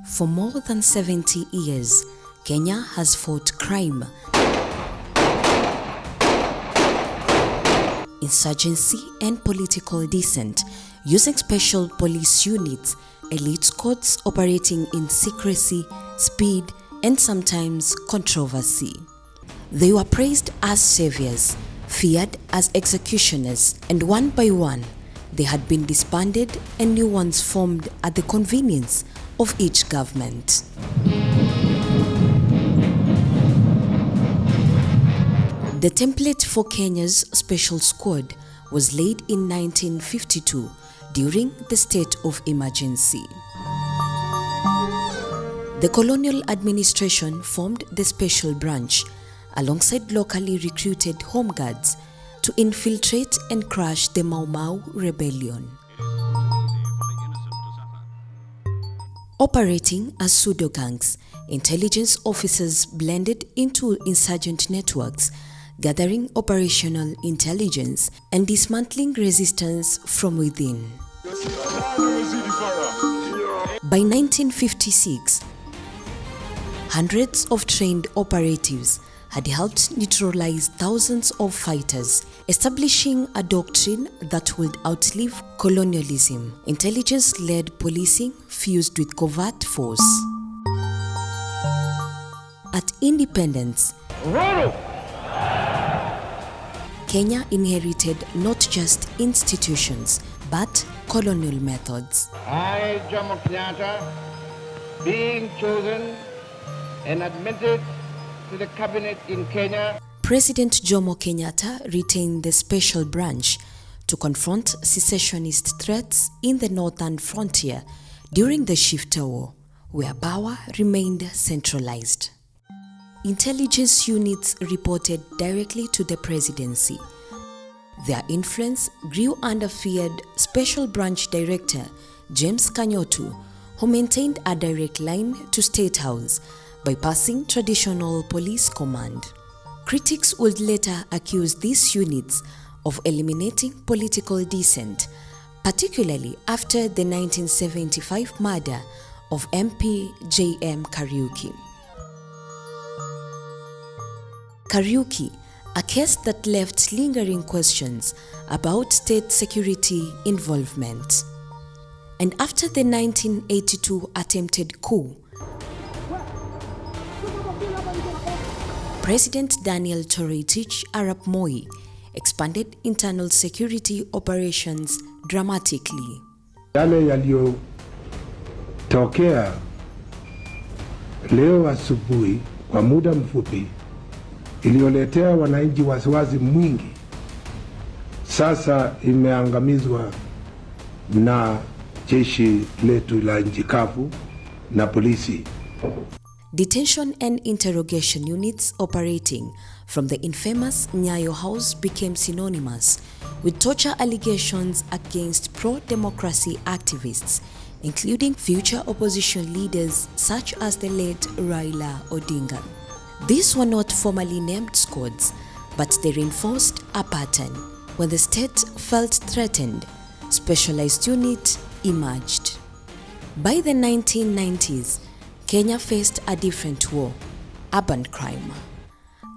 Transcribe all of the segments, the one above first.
For more than 70 years, Kenya has fought crime, insurgency and political dissent using special police units, elite squads operating in secrecy, speed and sometimes controversy. They were praised as saviors, feared as executioners, and one by one they had been disbanded and new ones formed at the convenience of each government. The template for Kenya's special squad was laid in 1952 during the state of emergency. The colonial administration formed the special branch alongside locally recruited home guards to infiltrate and crush the Mau Mau rebellion. Operating as pseudo-gangs, intelligence officers blended into insurgent networks, gathering operational intelligence and dismantling resistance from within. By 1956, hundreds of trained operatives had helped neutralize thousands of fighters, establishing a doctrine that would outlive colonialism. Intelligence-led policing fused with covert force. At independence, Kenya inherited not just institutions, but colonial methods. I, Jomo Kenyatta, being chosen and admitted to the cabinet in Kenya. President Jomo Kenyatta retained the special branch to confront secessionist threats in the northern frontier during the Shifta War, where power remained centralized. Intelligence units reported directly to the presidency. Their influence grew under feared Special Branch Director James Kanyotu, who maintained a direct line to State House, bypassing traditional police command. Critics would later accuse these units of eliminating political dissent, particularly after the 1975 murder of MP J.M. Kariuki. Kariuki, a case that left lingering questions about state security involvement. And after the 1982 attempted coup, President Daniel Toroitich Arap Moi expanded internal security operations dramatically. Yale yaliyotokea leo asubuhi kwa muda mfupi iliyoletea wananchi wasiwasi mwingi, sasa imeangamizwa na jeshi letu la nchi kavu na polisi. Detention and interrogation units operating from the infamous Nyayo House became synonymous with torture allegations against pro-democracy activists, including future opposition leaders such as the late Raila Odinga. These were not formally named squads, but they reinforced a pattern. When the state felt threatened, specialized units emerged. By the 1990s, Kenya faced a different war: urban crime.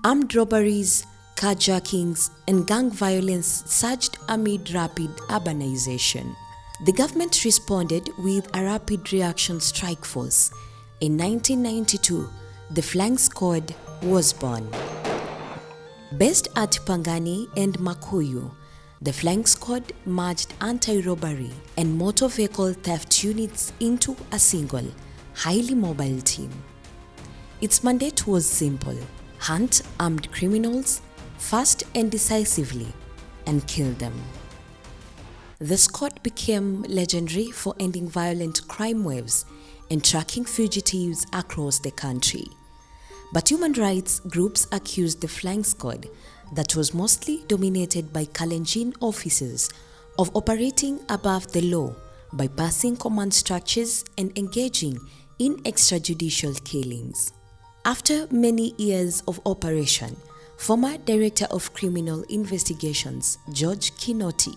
Armed robberies, carjackings, and gang violence surged amid rapid urbanization. The government responded with a rapid reaction strike force. In 1992, the Fying Squad was born. Based at Pangani and Makuyu, the Fying Squad merged anti-robbery and motor vehicle theft units into a single, highly mobile team. Its mandate was simple: hunt armed criminals fast and decisively and kill them. The squad became legendary for ending violent crime waves and tracking fugitives across the country. But human rights groups accused the Fying Squad, that was mostly dominated by Kalenjin officers, of operating above the law, bypassing command structures and engaging in extrajudicial killings. After many years of operation, former Director of Criminal Investigations George Kinoti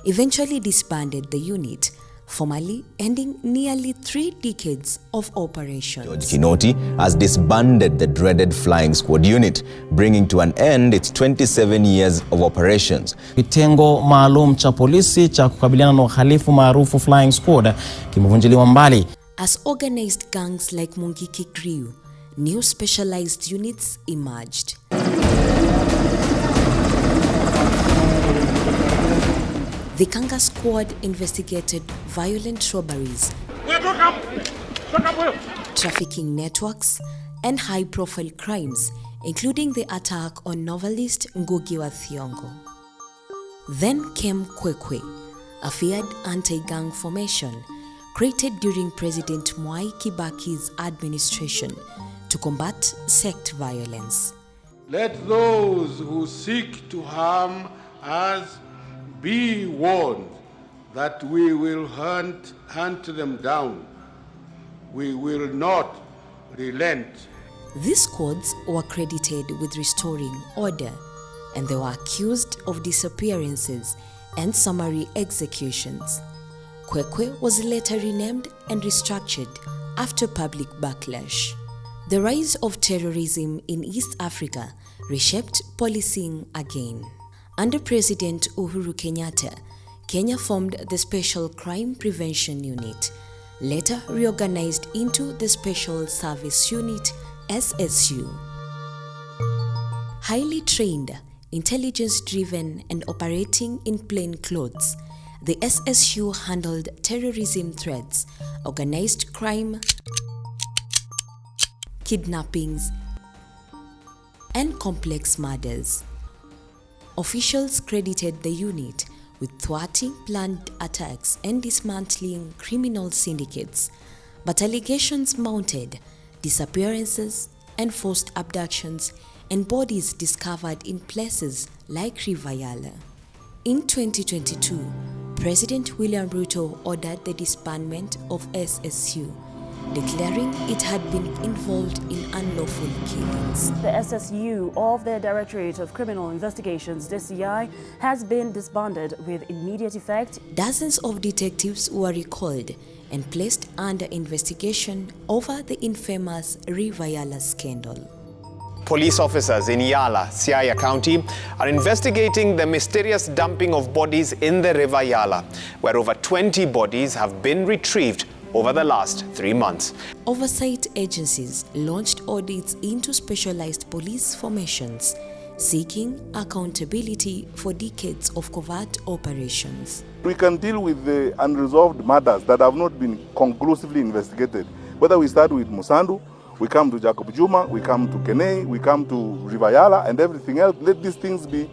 eventually disbanded the unit, formally ending nearly 3 decades of operations. George Kinoti has disbanded the dreaded Flying Squad unit, bringing to an end its 27 years of operations. Kitengo maalum cha polisi cha kukabiliana na uhalifu maarufu Flying Squad kimevunjiliwa mbali. As organized gangs like Mungiki grew, new specialized units emerged. The Kanga squad investigated violent robberies, trafficking networks, and high-profile crimes, including the attack on novelist Ngugi wa Thiong'o. Then came KweKwe, a feared anti-gang formation created during President Mwai Kibaki's administration to combat sect violence. Let those who seek to harm us be warned that we will hunt them down. We will not relent. These squads were credited with restoring order, and they were accused of disappearances and summary executions. KweKwe was later renamed and restructured after public backlash. The rise of terrorism in East Africa reshaped policing again. Under President Uhuru Kenyatta, Kenya formed the Special Crime Prevention Unit, later reorganized into the Special Service Unit, SSU. Highly trained, intelligence-driven, and operating in plain clothes, the SSU handled terrorism threats, organized crime, kidnappings, and complex murders. Officials credited the unit with thwarting planned attacks and dismantling criminal syndicates, but allegations mounted, disappearances and forced abductions, and bodies discovered in places like River Yala. In 2022, President William Ruto ordered the disbandment of SSU, declaring it had been involved in unlawful killings. The SSU of the Directorate of Criminal Investigations, DCI, has been disbanded with immediate effect. Dozens of detectives were recalled and placed under investigation over the infamous River Yala scandal. Police officers in Yala, Siaya County, are investigating the mysterious dumping of bodies in the River Yala, where over 20 bodies have been retrieved over the last 3 months. Oversight agencies launched audits into specialized police formations, seeking accountability for decades of covert operations. We can deal with the unresolved matters that have not been conclusively investigated. Whether we start with Musandu, we come to Jacob Juma, we come to Kenei, we come to River Yala and everything else. Let these things be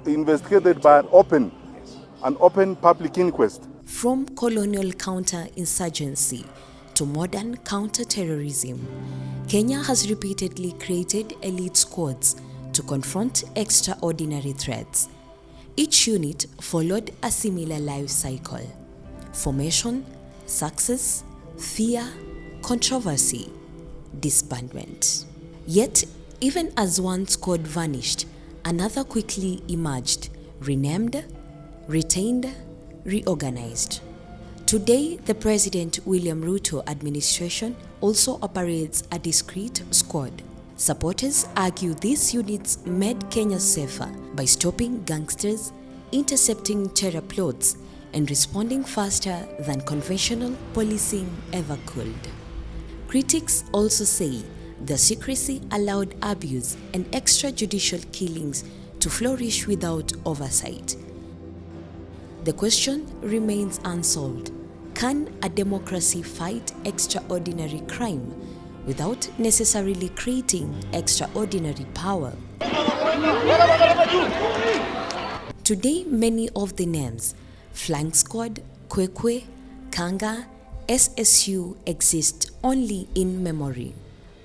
investigated by an open public inquest. From colonial counter-insurgency to modern counter-terrorism, Kenya has repeatedly created elite squads to confront extraordinary threats. Each unit followed a similar life cycle: formation, success, fear, controversy, disbandment. Yet, even as one squad vanished, another quickly emerged, renamed, retained, reorganized. Today, the President William Ruto administration also operates a discrete squad. Supporters argue these units made Kenya safer by stopping gangsters, intercepting terror plots, and responding faster than conventional policing ever could. Critics also say the secrecy allowed abuse and extrajudicial killings to flourish without oversight. The question remains unsolved. Can a democracy fight extraordinary crime without necessarily creating extraordinary power? Today, many of the names Flying Squad, KweKwe, Kanga, SSU exist only in memory.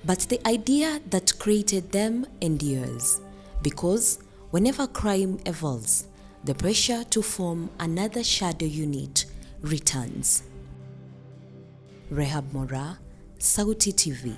But the idea that created them endures, because whenever crime evolves, the pressure to form another shadow unit returns. Rehab Mora, Sauti TV.